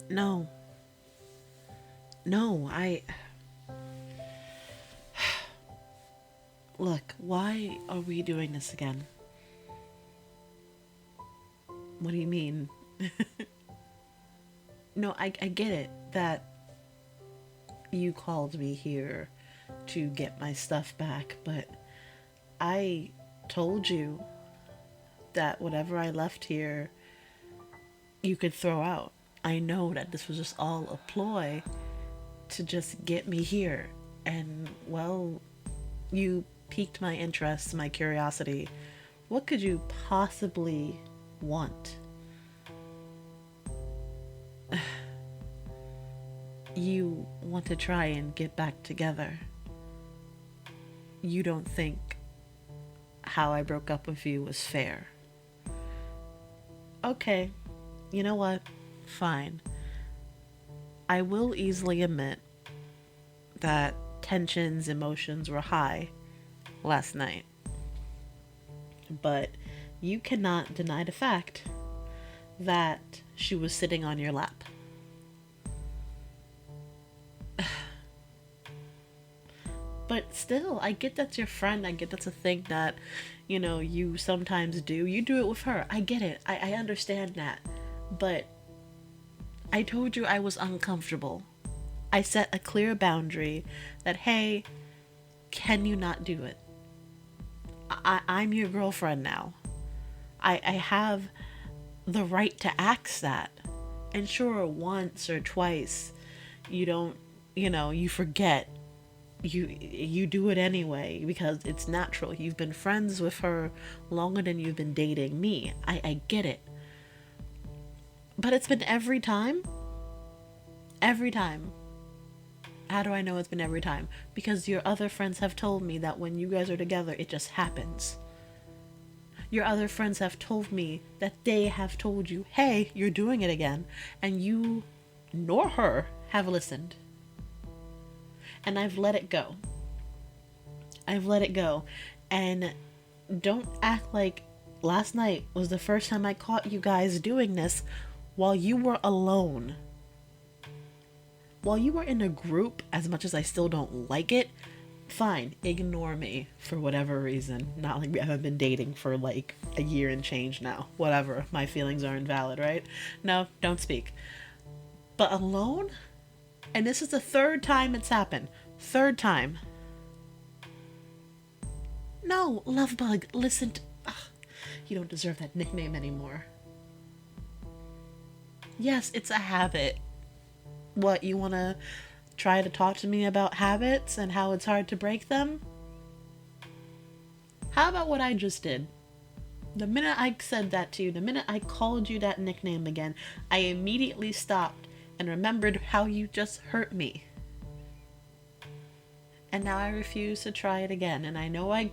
No. No, Look, why are we doing this again? What do you mean? No, I get it that you called me here to get my stuff back, but I told you that whatever I left here, you could throw out. I know that this was just all a ploy to just get me here. And, well, you piqued my interest, my curiosity. What could you possibly want? You want to try and get back together. You don't think how I broke up with you was fair. Okay, you know what? Fine. I will easily admit that tensions, emotions were high last night. But you cannot deny the fact that she was sitting on your lap. But still, I get that's your friend. I get that's a thing that, you sometimes do. You do it with her. I get it. I understand that. But I told you I was uncomfortable. I set a clear boundary that, hey, can you not do it? I'm your girlfriend now. I have the right to ask that. And sure, once or twice, you don't, you forget. You do it anyway because it's natural. You've been friends with her longer than you've been dating me. I get it. But it's been every time. Every time. How do I know it's been every time? Because your other friends have told me that when you guys are together, it just happens. Your other friends have told me that they have told you, hey, you're doing it again. And you nor her have listened. And I've let it go. I've let it go. And don't act like last night was the first time I caught you guys doing this while you were alone. While you were in a group, as much as I still don't like it, fine, ignore me for whatever reason. Not like we haven't been dating for like a year and change now. Whatever, my feelings are invalid, right? No, don't speak. But alone? And this is the third time it's happened. Third time. No, Lovebug, listen to... Ugh, you don't deserve that nickname anymore. Yes, it's a habit. What, you want to try to talk to me about habits and how it's hard to break them? How about what I just did? The minute I said that to you, the minute I called you that nickname again, I immediately stopped and remembered how you just hurt me. And now I refuse to try it again. And I know I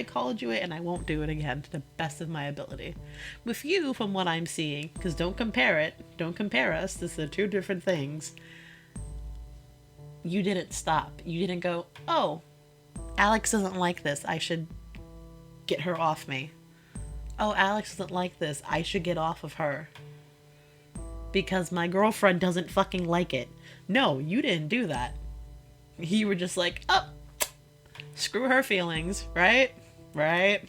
called you it, and I won't do it again to the best of my ability. With you, from what I'm seeing, because don't compare it, don't compare us, this are two different things. You didn't stop. You didn't go, oh, Alex doesn't like this, I should get her off me. Oh, Alex doesn't like this, I should get off of her. Because my girlfriend doesn't fucking like it. No, you didn't do that. You were just like, oh, screw her feelings, right? Right?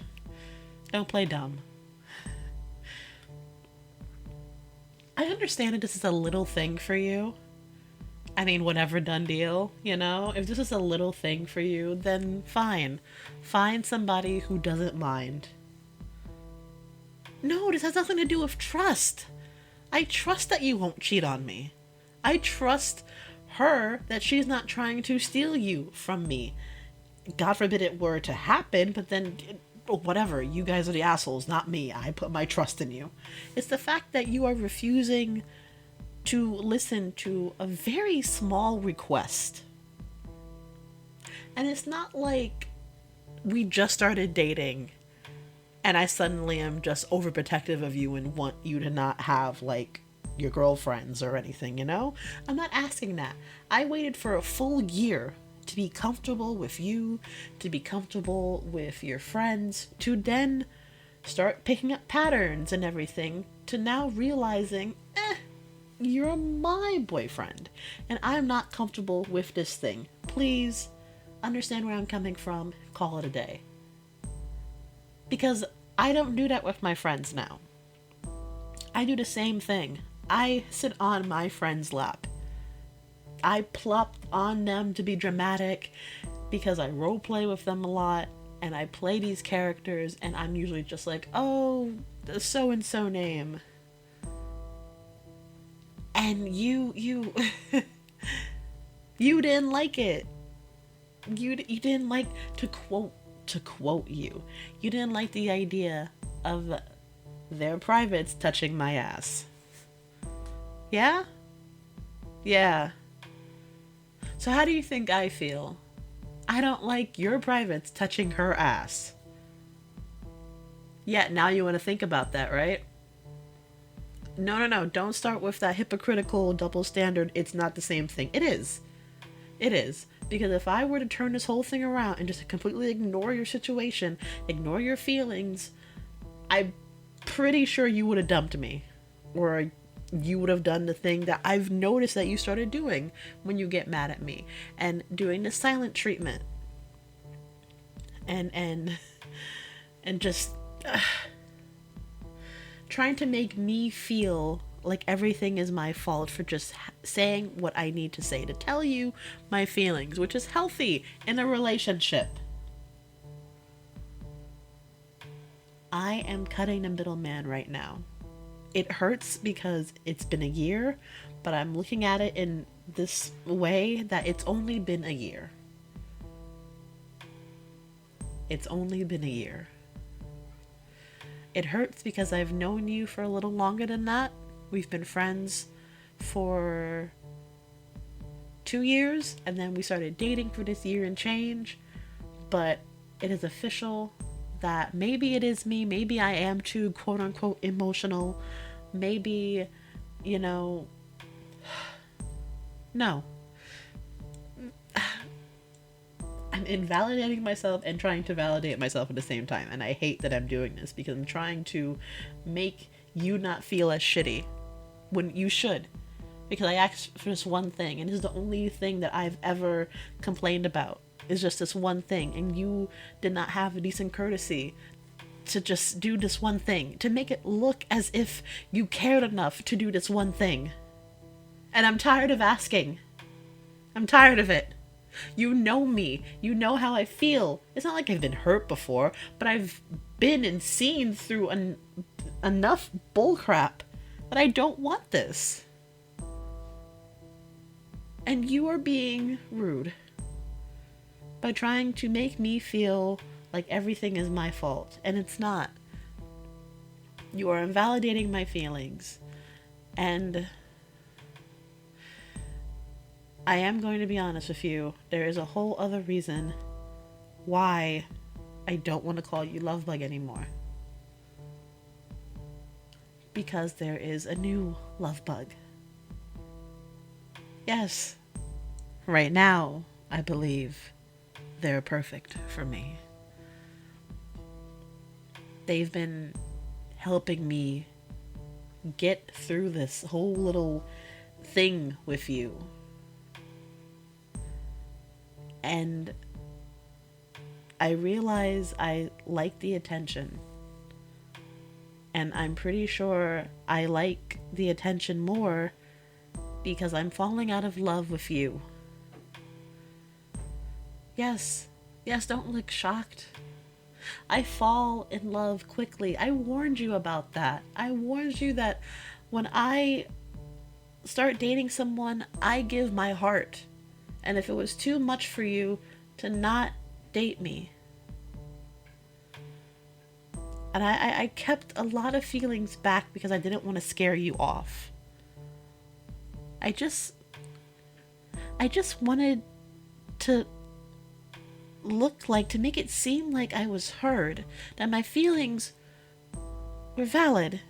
Don't play dumb. I understand that this is a little thing for you. I mean, whatever, done deal, If this is a little thing for you, then fine. Find somebody who doesn't mind. No, this has nothing to do with trust. I trust that you won't cheat on me. I trust her that she's not trying to steal you from me. God forbid it were to happen, but then whatever, you guys are the assholes, not me. I put my trust in you. It's the fact that you are refusing to listen to a very small request. And it's not like we just started dating and I suddenly am just overprotective of you and want you to not have like your girlfriends or anything, I'm not asking that. I waited for a full year to be comfortable with you, to be comfortable with your friends, to then start picking up patterns and everything, to now realizing, You're my boyfriend, and I'm not comfortable with this thing. Please understand where I'm coming from. Call it a day. Because I don't do that with my friends now. I do the same thing. I sit on my friend's lap. I plop on them to be dramatic because I roleplay with them a lot and I play these characters, and I'm usually just like, oh, the so and so name. And you you didn't like it. You didn't like to quote you. You didn't like the idea of their privates touching my ass. Yeah? Yeah. So how do you think I feel? I don't like your privates touching her ass. Yeah, now you want to think about that, right? No. Don't start with that hypocritical double standard. It's not the same thing. It is. It is. Because if I were to turn this whole thing around and just completely ignore your situation, ignore your feelings, I'm pretty sure you would have dumped me. Or you would have done the thing that I've noticed that you started doing when you get mad at me. And doing the silent treatment. And just trying to make me feel like everything is my fault for just saying what I need to say to tell you my feelings, which is healthy in a relationship. I am cutting the middleman right now. It hurts because it's been a year, but I'm looking at it in this way that it's only been a year. It's only been a year. It hurts because I've known you for a little longer than that. We've been friends for 2 years, and then we started dating for this year and change. But it is official that maybe it is me, maybe I am too quote unquote emotional, maybe, no. I'm invalidating myself and trying to validate myself at the same time, and I hate that I'm doing this because I'm trying to make you not feel as shitty when you should. Because I asked for this one thing, and this is the only thing that I've ever complained about, is just this one thing, and you did not have a decent courtesy to just do this one thing, to make it look as if you cared enough to do this one thing. And I'm tired of asking. I'm tired of it. You know me. You know how I feel. It's not like I've been hurt before, but I've been and seen through enough bullcrap that I don't want this. And you are being rude by trying to make me feel like everything is my fault, and it's not. You are invalidating my feelings, and I am going to be honest with you. There is a whole other reason why I don't want to call you Lovebug anymore. Because there is a new Lovebug. Yes. Right now, I believe they're perfect for me. They've been helping me get through this whole little thing with you. And I realize I like the attention. And I'm pretty sure I like the attention more because I'm falling out of love with you. Yes, don't look shocked. I fall in love quickly. I warned you about that. I warned you that when I start dating someone, I give my heart. And if it was too much for you to not date me. And I kept a lot of feelings back because I didn't want to scare you off. I just wanted to to make it seem like I was heard, that my feelings were valid,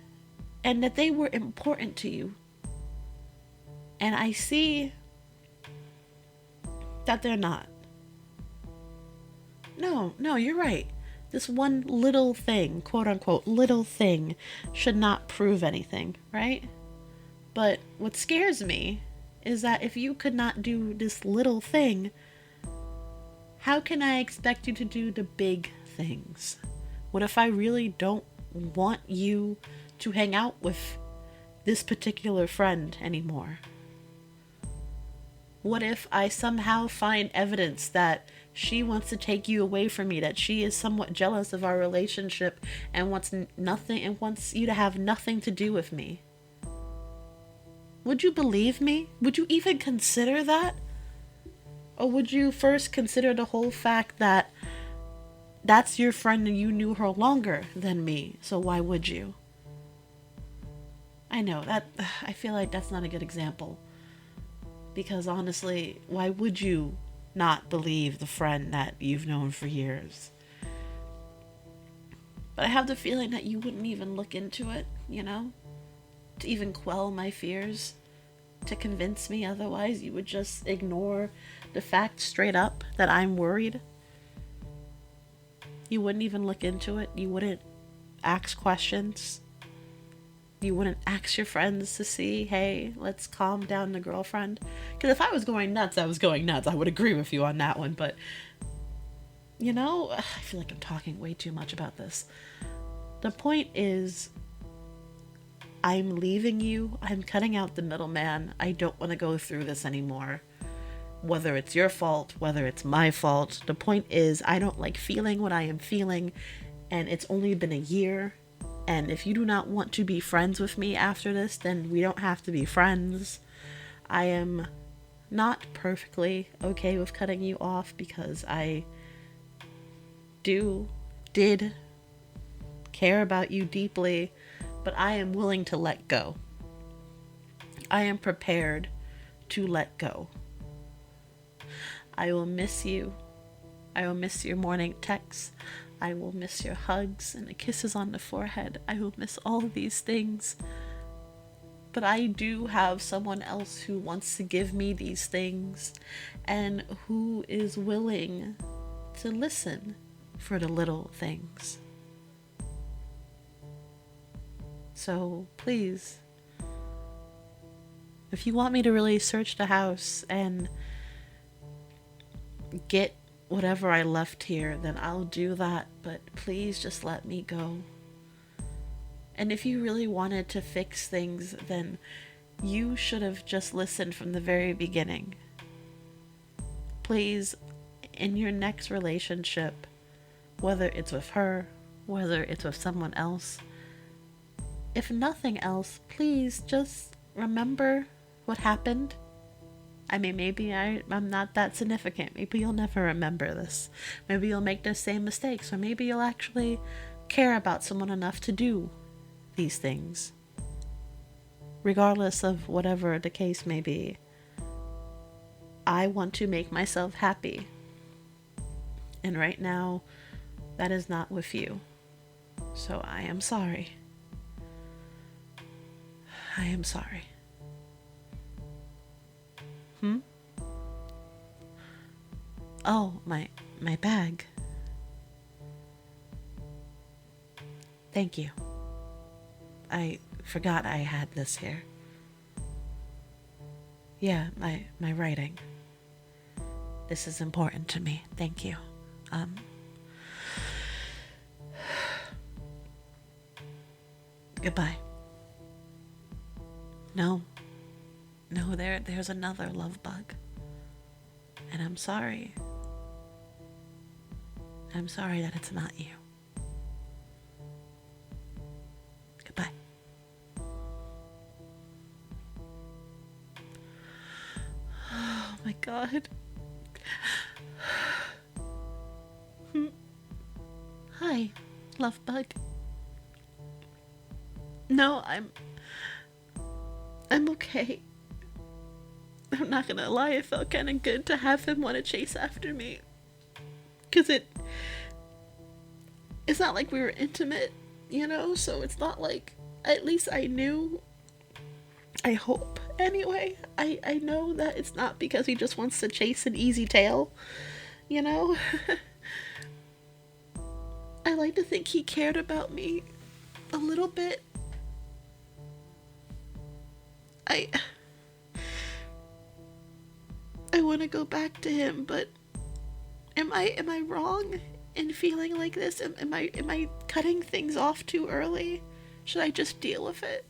and that they were important to you. And I see that they're not. No, you're right. This one little thing, quote unquote, little thing, should not prove anything, right? But what scares me is that if you could not do this little thing, how can I expect you to do the big things? What if I really don't want you to hang out with this particular friend anymore? What if I somehow find evidence that she wants to take you away from me, that she is somewhat jealous of our relationship and wants nothing and wants you to have nothing to do with me? Would you believe me? Would you even consider that? Or would you first consider the whole fact that that's your friend and you knew her longer than me, so why would you? I know that I feel like that's not a good example. Because honestly, why would you not believe the friend that you've known for years? But I have the feeling that you wouldn't even look into it, to even quell my fears, to convince me otherwise. You would just ignore the fact straight up that I'm worried. You wouldn't even look into it. You wouldn't ask questions. You wouldn't ask your friends to see, hey, let's calm down the girlfriend. Because if I was going nuts, I was going nuts. I would agree with you on that one. But, I feel like I'm talking way too much about this. The point is, I'm leaving you. I'm cutting out the middleman. I don't want to go through this anymore. Whether it's your fault, whether it's my fault. The point is, I don't like feeling what I am feeling. And it's only been a year. And if you do not want to be friends with me after this, then we don't have to be friends. I am not perfectly okay with cutting you off because I did care about you deeply, but I am willing to let go. I am prepared to let go. I will miss you. I will miss your morning texts. I will miss your hugs and the kisses on the forehead. I will miss all of these things. But I do have someone else who wants to give me these things and who is willing to listen for the little things. So please, if you want me to really search the house and get whatever I left here, then I'll do that, but please just let me go. And if you really wanted to fix things, then you should have just listened from the very beginning. Please, in your next relationship, whether it's with her, whether it's with someone else, if nothing else, please just remember what happened. I mean, maybe I'm not that significant. Maybe you'll never remember this. Maybe you'll make the same mistakes. Or maybe you'll actually care about someone enough to do these things. Regardless of whatever the case may be, I want to make myself happy. And right now, that is not with you. So I am sorry. I am sorry. Oh, my bag. Thank you. I forgot I had this here. Yeah, my writing. This is important to me. Thank you. Goodbye. No, there's another Lovebug. And I'm sorry. I'm sorry that it's not you. Goodbye. Oh my God. Hi, Lovebug. No, I'm okay. I'm not gonna lie, it felt kind of good to have him want to chase after me. Because it's not like we were intimate, so it's not like, at least I knew, I hope anyway, I know that it's not because he just wants to chase an easy tail, I like to think he cared about me a little bit. I want to go back to him, but am I wrong in feeling like this? Am I cutting things off too early? Should I just deal with it?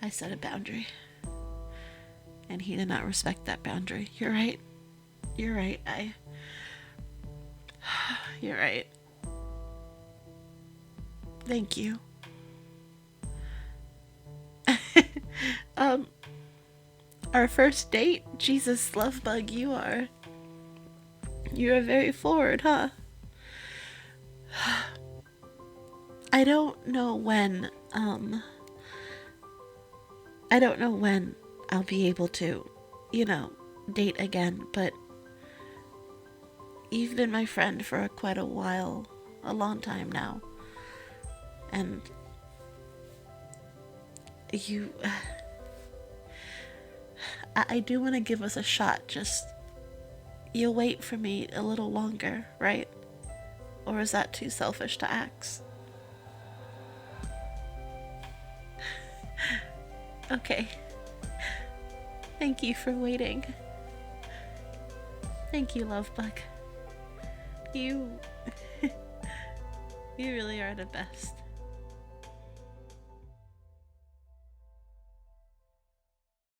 I set a boundary, and he did not respect that boundary. You're right. You're right. You're right. Thank you. Our first date? Jesus, Lovebug, you're very forward, huh? I don't know when, I don't know when I'll be able to, date again, but you've been my friend for quite a while, a long time now, and I do want to give us a shot, just, you'll wait for me a little longer, right? Or is that too selfish to ask? Okay. Thank you for waiting. Thank you, Lovebug. You really are the best.